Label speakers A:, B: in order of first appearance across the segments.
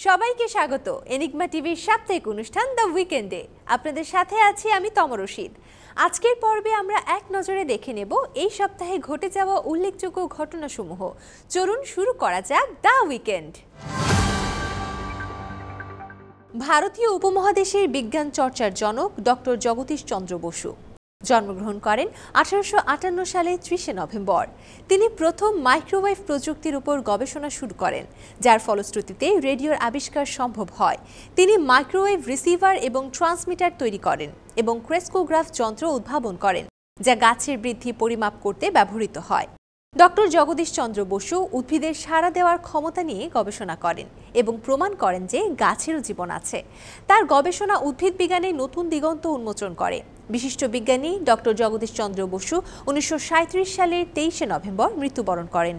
A: সবাইকে স্বাগত এনিগমা টিভির সাপ্তাহিক অনুষ্ঠান দ্য উইকেন্ডে। আপনাদের সাথে আছি আমি তমা রশিদ। আজকের পর্বে আমরা এক নজরে দেখে নেব এই সপ্তাহে ঘটে যাওয়া উল্লেখযোগ্য ঘটনাসমূহ। চলুন শুরু করা যাক দ্য উইকেন্ড। ভারতীয় উপমহাদেশের বিজ্ঞান চর্চার জনক ডক্টর জগদীশ চন্দ্র বসু জন্মগ্রহণ করেন 1858 সালে 30 নভেম্বর। তিনি প্রথম মাইক্রোওয়েভ প্রযুক্তির উপর গবেষণা শুরু করেন, যার ফলশ্রুতিতে রেডিওর আবিষ্কার সম্ভব হয়। তিনি মাইক্রোওয়েভ রিসিভার এবং ট্রান্সমিটার তৈরি করেন এবং ক্রেস্কোগ্রাফ যন্ত্র উদ্ভাবন করেন, যা গাছের বৃদ্ধি পরিমাপ করতে ব্যবহৃত হয়। ডক্টর জগদীশ চন্দ্র বসু উদ্ভিদের সাড়া দেওয়ার ক্ষমতা নিয়ে গবেষণা করেন এবং প্রমাণ করেন যে গাছেরও জীবন আছে। তার গবেষণা উদ্ভিদ বিজ্ঞানে নতুন দিগন্ত উন্মোচন করে। বিশিষ্ট বিজ্ঞানী ডক্টর জগদীশ চন্দ্র বসু 1937 সালের 23 নভেম্বর মৃত্যুবরণ করেন।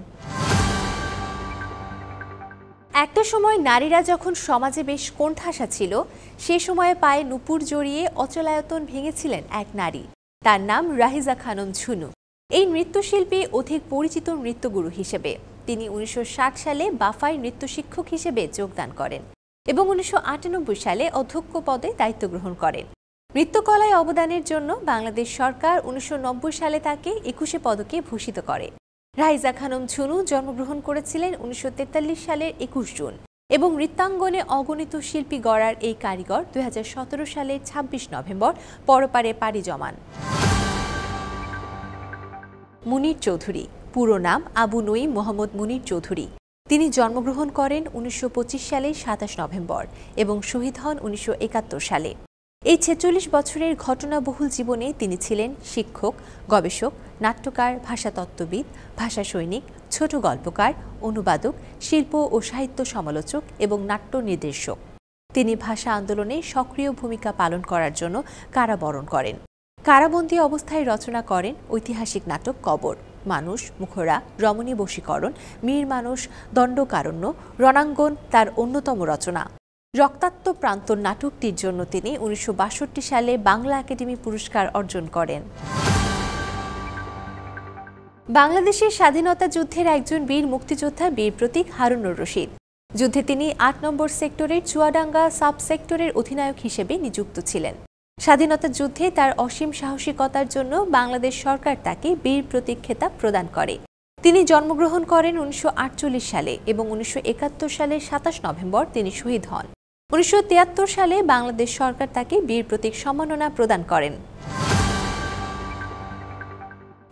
A: একটা সময় নারীরা যখন সমাজে বেশ কোণঠাসা ছিল, সে সময়ে পায়ে নুপুর জড়িয়ে অচলায়তন ভেঙেছিলেন এক নারী। তার নাম রাহিজা খানম ঝুনু। এই নৃত্যশিল্পী অধিক পরিচিত নৃত্যগুরু হিসেবে। তিনি 1960 সালে বাফায় নৃত্য শিক্ষক হিসেবে যোগদান করেন এবং 1998 সালে অধ্যক্ষ পদে দায়িত্ব গ্রহণ করেন। নৃত্যকলায় অবদানের জন্য বাংলাদেশ সরকার 1990 সালে তাকে 21 পদকে ভূষিত করে। রাহিজা খানম ঝুনু জন্মগ্রহণ করেছিলেন 1943 সালের 21 জুন এবং নৃত্যাঙ্গনে অগণিত শিল্পী গড়ার এই কারিগর 2017 সালের 26 নভেম্বর পরপারে পাড়ি জমান। মুনির চৌধুরী, পুরো নাম আবু নঈম মোহাম্মদ মুনির চৌধুরী। তিনি জন্মগ্রহণ করেন 1925 সালের 27 নভেম্বর এবং শহীদ হন 1971 সালে। এই 46 বছরের ঘটনাবহুল জীবনে তিনি ছিলেন শিক্ষক, গবেষক, নাট্যকার, ভাষাতত্ত্ববিদ, ভাষা সৈনিক, ছোট গল্পকার, অনুবাদক, শিল্প ও সাহিত্য সমালোচক এবং নাট্য নির্দেশক। তিনি ভাষা আন্দোলনে সক্রিয় ভূমিকা পালন করার জন্য কারাবরণ করেন। কারাবন্দী অবস্থায় রচনা করেন ঐতিহাসিক নাটক কবর, মানুষ, মুখরা, রমণী বশীকরণ, মীর মানুষ, দণ্ডকারণ্য, রণাঙ্গন তার অন্যতম রচনা। রক্তাক্ত প্রান্তর নাটকটির জন্য তিনি 1962 সালে বাংলা একাডেমি পুরস্কার অর্জন করেন। বাংলাদেশের স্বাধীনতা যুদ্ধের একজন বীর মুক্তিযোদ্ধা বীর প্রতীক হারুনুর রশিদ। যুদ্ধে তিনি 8 নম্বর সেক্টরের চুয়াডাঙ্গা সাব সেক্টরের অধিনায়ক হিসেবে নিযুক্ত ছিলেন। স্বাধীনতা যুদ্ধে তার অসীম সাহসিকতার জন্য বাংলাদেশ সরকার তাকে বীর প্রতীক খেতাব প্রদান করে। তিনি জন্মগ্রহণ করেন 1948 সালে এবং 1971 সালের 27 নভেম্বর তিনি শহীদ হন। 1973 সালে বাংলাদেশ সরকার তাকে বীর প্রতীক সম্মাননা প্রদান করেন।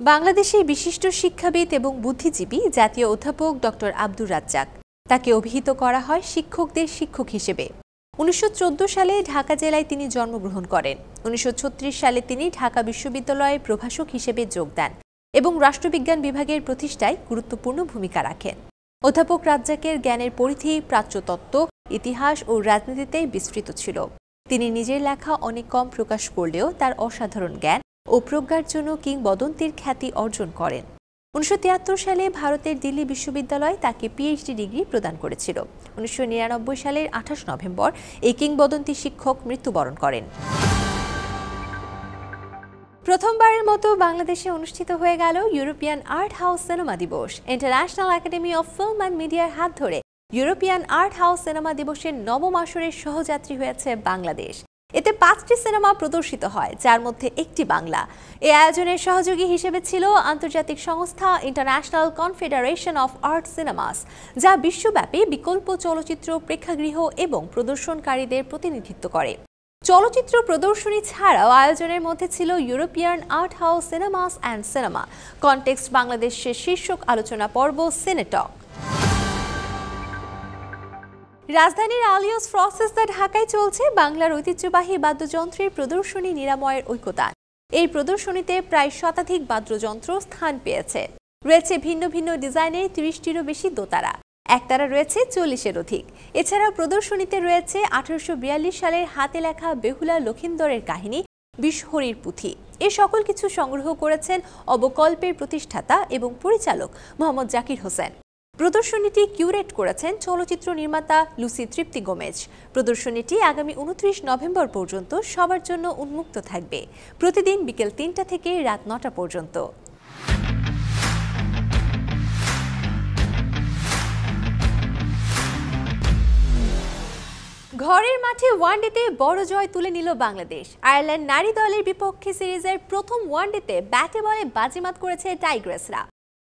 A: বাংলাদেশের বিশিষ্ট শিক্ষাবিদ এবং বুদ্ধিজীবী জাতীয় অধ্যাপক ডক্টর আব্দুর রাজ্জাক। তাকে অভিহিত করা হয় শিক্ষকদের শিক্ষক হিসেবে। 1914 সালে ঢাকা জেলায় তিনি জন্মগ্রহণ করেন। 1936 সালে তিনি ঢাকা বিশ্ববিদ্যালয়ে প্রভাষক হিসেবে যোগ দেন এবং রাষ্ট্রবিজ্ঞান বিভাগের প্রতিষ্ঠায় গুরুত্বপূর্ণ ভূমিকা রাখেন। অধ্যাপক রাজ্জাকের জ্ঞানের পরিধি প্রাচ্যতত্ত্ব, ইতিহাস ও রাজনীতিতে বিস্তৃত ছিল। তিনি নিজের লেখা অনেক কম প্রকাশ করলেও তার অসাধারণ জ্ঞান ও প্রজ্ঞার জন্য কিংবদন্তির খ্যাতি অর্জন করেন। 1973 সালে ভারতের দিল্লি বিশ্ববিদ্যালয় তাকে পিএইচডি ডিগ্রি প্রদান করেছিল। 1999 সালের 28 নভেম্বর এই কিংবদন্তি শিক্ষক মৃত্যুবরণ করেন। প্রথমবারের মতো বাংলাদেশে অনুষ্ঠিত হয়ে গেল ইউরোপিয়ান আর্ট হাউস সিনেমা দিবস। International academy of film and মিডিয়ার হাত ধরে ইউরোপিয়ান আর্ট হাউস সিনেমা দিবসের নবম আসরের সহযাত্রী হয়েছে বাংলাদেশ। এতে 5টি সিনেমা প্রদর্শিত হয়, যার মধ্যে একটি বাংলা। এই আয়োজনের সহযোগী হিসেবে ছিল আন্তর্জাতিক সংস্থা international confederation of art cinemas, যা বিশ্বব্যাপী বিকল্প চলচ্চিত্র প্রেক্ষাগৃহ এবং প্রদর্শনকারীদের প্রতিনিধিত্ব করে। চলচ্চিত্র প্রদর্শনী ছাড়াও আয়োজনের মধ্যে ছিল European art house cinemas and cinema context বাংলাদেশের শীর্ষক আলোচনা পর্ব সিনেটক। রাজধানীর আলিয়স ফ্রসেসদা ঢাকায় চলছে বাংলার ঐতিহ্যবাহী বাদ্যযন্ত্রের প্রদর্শনী নিরাময়ের ঐক্যতান। এই প্রদর্শনীতে প্রায় শতাধিক বাদ্যযন্ত্র স্থান পেয়েছে। রয়েছে ভিন্ন ভিন্ন ডিজাইনের 30টিরও বেশি দোতারা, একতারা রয়েছে 40-এর অধিক। এছাড়াও প্রদর্শনীতে রয়েছে 1842 সালের হাতে লেখা বেহুলা লখিন্দরের কাহিনী বিশহরীর পুঁথি। এ সকল কিছু সংগ্রহ করেছেন অবকল্পের প্রতিষ্ঠাতা এবং পরিচালক মোহাম্মদ জাকির হোসেন। প্রদর্শনীটি কিউরেট করেছেন চলচ্চিত্র নির্মাতা লুসি তৃপ্তি গোমেজ। প্রদর্শনীটি আগামী 29 নভেম্বর পর্যন্ত সবার জন্য উন্মুক্ত থাকবে, প্রতিদিন বিকেল 3টা থেকে রাত 9টা পর্যন্ত। ঘরের মাঠে ওয়ানডেতে বড় জয় তুলে নিল বাংলাদেশ। আয়ারল্যান্ড নারী দলের বিপক্ষে সিরিজের প্রথম ওয়ানডেতে ব্যাটে বলে বাজিমাত করেছে টাইগ্রেসরা।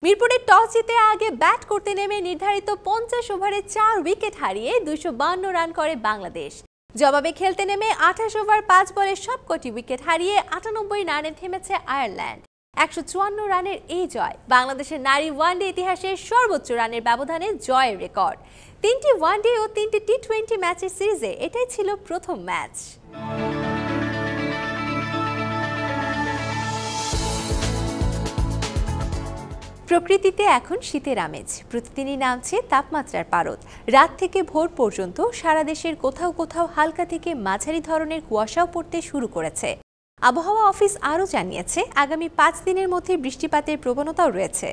A: মিরপুরে টস জিতে আগে ব্যাট করতে নেমে নির্ধারিত 50 ওভারে 4 উইকেট হারিয়ে 252 রান করে বাংলাদেশ। জবাবে খেলতে নেমে 28 ওভার 5 বলে সবকটি উইকেট হারিয়ে 98 রানে থেমেছে আয়ারল্যান্ড। 154 রানের এই জয় বাংলাদেশের নারী ওয়ানডে ইতিহাসের সর্বোচ্চ রানের ব্যবধানে জয়ের রেকর্ড। 3টি ওয়ানডে ও 3টি টি20 ম্যাচের সিরিজে এটাই ছিল প্রথম ম্যাচ। প্রকৃতিতে এখন শীতের আমেজ, প্রতিদিনই নামছে তাপমাত্রার পারদ। রাত থেকে ভোর পর্যন্ত সারা দেশের কোথাও কোথাও হালকা থেকে মাঝারি ধরনের কুয়াশাও পড়তে শুরু করেছে। আবহাওয়া অফিস আরও জানিয়েছে, আগামী 5 দিনের মধ্যে বৃষ্টিপাতের প্রবণতাও রয়েছে।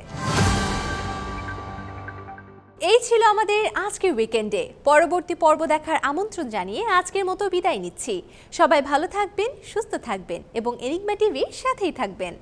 A: এই ছিল আমাদের আজকের উইকেন্ডে। পরবর্তী পর্ব দেখার আমন্ত্রণ জানিয়ে আজকের মতো বিদায় নিচ্ছি। সবাই ভালো থাকবেন, সুস্থ থাকবেন এবং এনিগমা টিভির সাথেই থাকবেন।